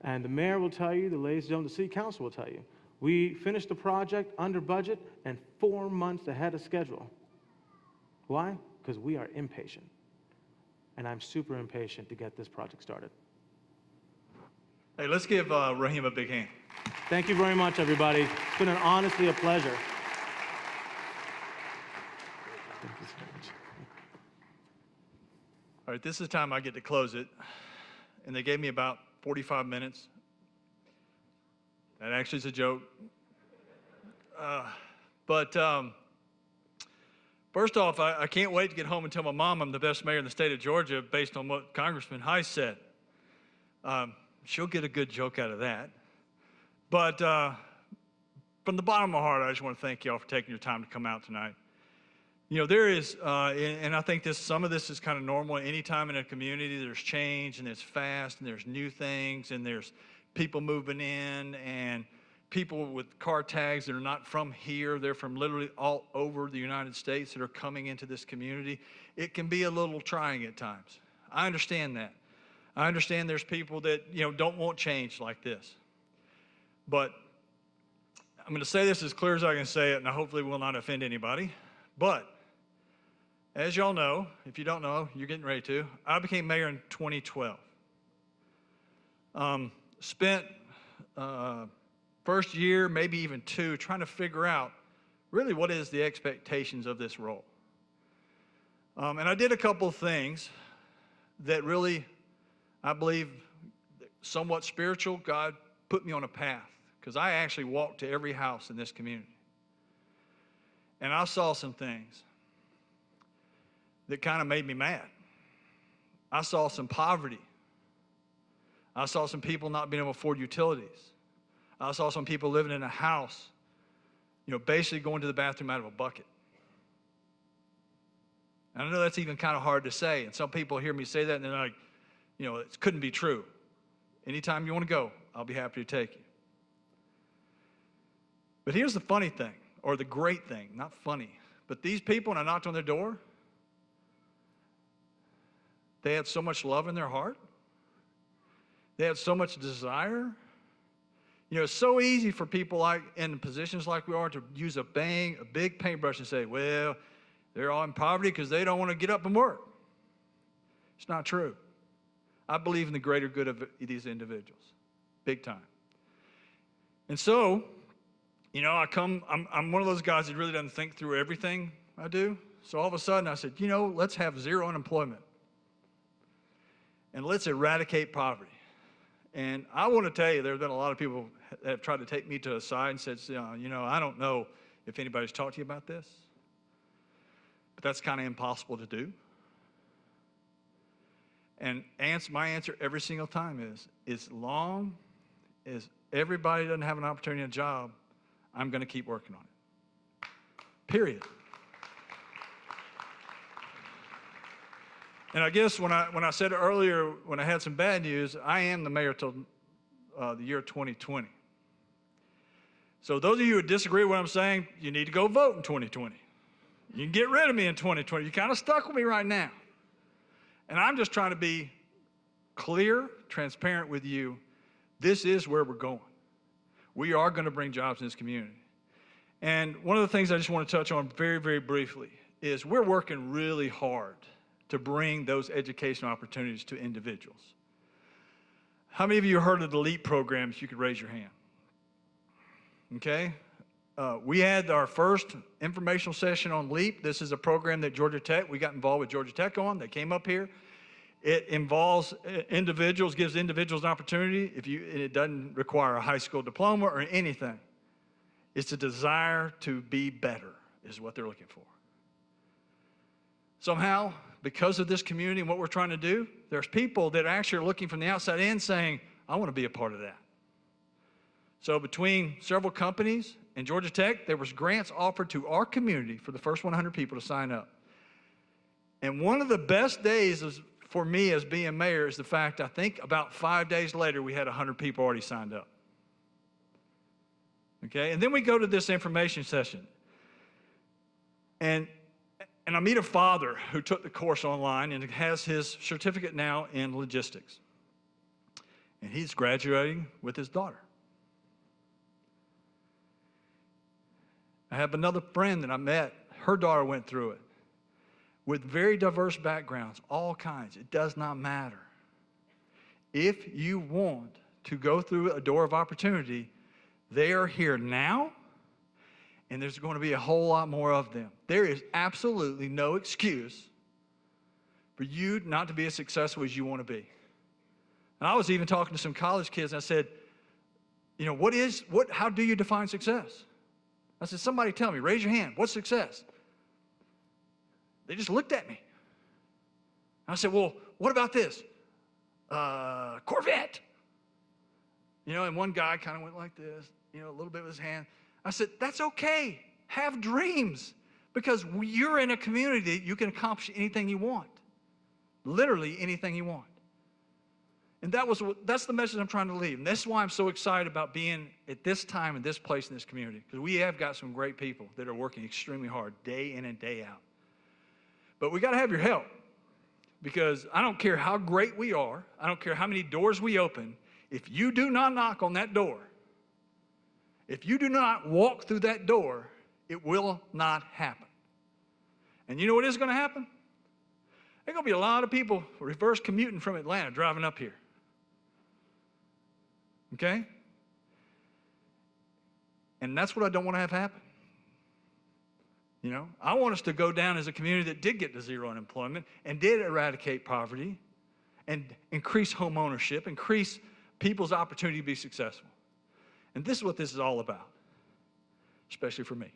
And the mayor will tell you, the ladies and gentlemen, the city council will tell you, we finished the project under budget and 4 months ahead of schedule. Why? Because we are impatient. And I'm super impatient to get this project started. Hey, let's give Raheem a big hand. Thank you very much, everybody. It's been honestly a pleasure. Thank you so much. All right, this is the time I get to close it. And they gave me about 45 minutes. That actually is a joke. First off, I can't wait to get home and tell my mom I'm the best mayor in the state of Georgia based on what Congressman Heiss said. She'll get a good joke out of that. But from the bottom of my heart, I just want to thank y'all for taking your time to come out tonight. You know, there is, and I think some of this is kind of normal. Anytime in a community there's change and it's fast and there's new things and there's people moving in and people with car tags that are not from here, they're from literally all over the United States that are coming into this community. It can be a little trying at times. I understand that. I understand there's people that, you know, don't want change like this. But I'm going to say this as clear as I can say it, and I hopefully will not offend anybody. But as y'all know, if you don't know, you're getting ready to, I became mayor in 2012. Spent first year, maybe even two, trying to figure out really what is the expectations of this role. And I did a couple of things that really, I believe, somewhat spiritual. God put me on a path because I actually walked to every house in this community. And I saw some things that kind of made me mad. I saw some poverty. I saw some people not being able to afford utilities. I saw some people living in a house, you know, basically going to the bathroom out of a bucket. And I know that's even kind of hard to say, and some people hear me say that and they're like, you know, it couldn't be true. Anytime you want to go, I'll be happy to take you. But here's the funny thing, or the great thing, not funny, but these people, when I knocked on their door, they had so much love in their heart. They had so much desire. You know, it's so easy for people like in positions like we are to use a big paintbrush and say, well, they're all in poverty because they don't want to get up and work. It's not true. I believe in the greater good of these individuals, big time. And so, you know, I'm one of those guys that really doesn't think through everything I do. So all of a sudden I said, you know, let's have zero unemployment. And let's eradicate poverty. And I want to tell you, there have been a lot of people that have tried to take me to the side and said, you know, I don't know if anybody's talked to you about this, but that's kind of impossible to do. And my answer every single time is, as long as everybody doesn't have an opportunity and a job, I'm going to keep working on it. Period. And I guess when I said earlier, when I had some bad news, I am the mayor till the year 2020. So those of you who disagree with what I'm saying, you need to go vote in 2020. You can get rid of me in 2020. You're kind of stuck with me right now. And I'm just trying to be clear, transparent with you. This is where we're going. We are going to bring jobs in this community. And one of the things I just want to touch on very, very briefly is we're working really hard to bring those educational opportunities to individuals. How many of you heard of the LEAP programs? You could raise your hand. Okay? We had our first informational session on LEAP. This is a program that Georgia Tech, we got involved with Georgia Tech on. They came up here. It involves individuals, gives individuals an opportunity. And it doesn't require a high school diploma or anything. It's a desire to be better is what they're looking for. Somehow, because of this community and what we're trying to do, there's people that actually are looking from the outside in saying, I want to be a part of that. So between several companies and Georgia Tech, there was grants offered to our community for the first 100 people to sign up. And one of the best days for me as being mayor is the fact I think about 5 days later we had 100 people already signed up. Okay, and then we go to this information session. And I meet a father who took the course online and has his certificate now in logistics. And he's graduating with his daughter. I have another friend that I met. Her daughter went through it with very diverse backgrounds, all kinds. It does not matter. If you want to go through a door of opportunity, they are here now, and there's going to be a whole lot more of them. There is absolutely no excuse for you not to be as successful as you want to be. And I was even talking to some college kids, and I said, you know, how do you define success? I said, somebody tell me, raise your hand, what's success? They just looked at me. I said, well, what about this? Corvette. You know, and one guy kind of went like this, you know, a little bit with his hand. I said, that's okay. Have dreams. Because you're in a community, you can accomplish anything you want. Literally anything you want. And that's the message I'm trying to leave. And that's why I'm so excited about being at this time and this place in this community. Because we have got some great people that are working extremely hard day in and day out. But we got to have your help. Because I don't care how great we are. I don't care how many doors we open. If you do not knock on that door, if you do not walk through that door, it will not happen. And you know what is going to happen? There's going to be a lot of people reverse commuting from Atlanta driving up here. Okay? And that's what I don't want to have happen. You know, I want us to go down as a community that did get to zero unemployment and did eradicate poverty and increase home ownership, increase people's opportunity to be successful. And this is what this is all about, especially for me.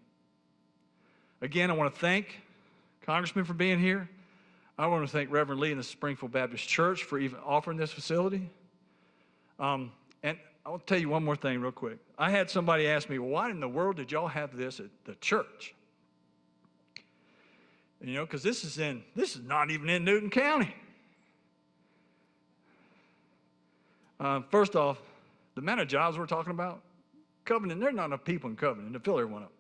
Again, I want to thank Congressman for being here. I want to thank Reverend Lee and the Springfield Baptist Church for even offering this facility. And I'll tell you one more thing real quick. I had somebody ask me, well, why in the world did y'all have this at the church? You know, because this is not even in Newton County. First off, the amount of jobs we're talking about, Covenant, there are not enough people in Covenant to fill everyone up.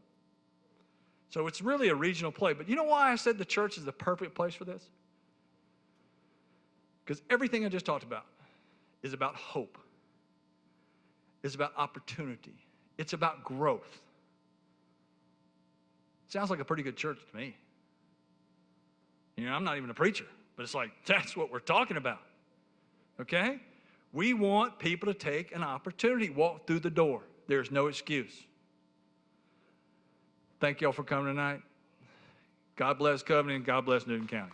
So it's really a regional play. But you know why I said the church is the perfect place for this? Because everything I just talked about is about hope. It's about opportunity. It's about growth. Sounds like a pretty good church to me. You know, I'm not even a preacher, but it's like, that's what we're talking about. Okay? We want people to take an opportunity, walk through the door. There's no excuse. Thank y'all for coming tonight. God bless Covenant. God bless Newton County.